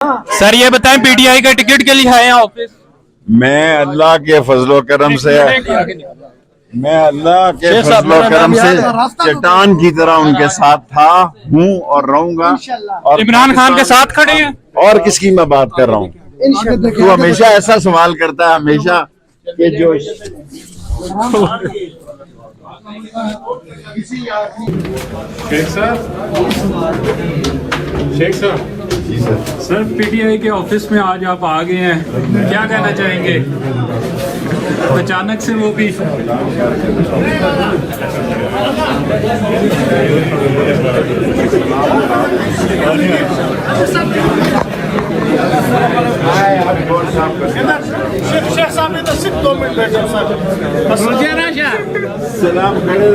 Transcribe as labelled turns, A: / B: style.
A: Sir ये बताएं PTI के टिकट के लिए आए हैं ऑफिस?
B: मैं अल्लाह के फजलो करम से चट्टान की तरह उनके साथ था, हूँ और रहूंगा। और
A: इमरान खान के साथ खड़े हैं।
B: और किसकी मैं बात कर रहा हूँ? तू हमेशा ऐसा सवाल करता है, हमेशा कि जो
A: शेख साहब सर पीटीआई के ऑफिस में आज आप आ गए हैं, क्या कहना चाहेंगे? अचानक से वो भी
C: शेख साहब ने तो सिर्फ 2 मिनट बैठे
B: सलाम करे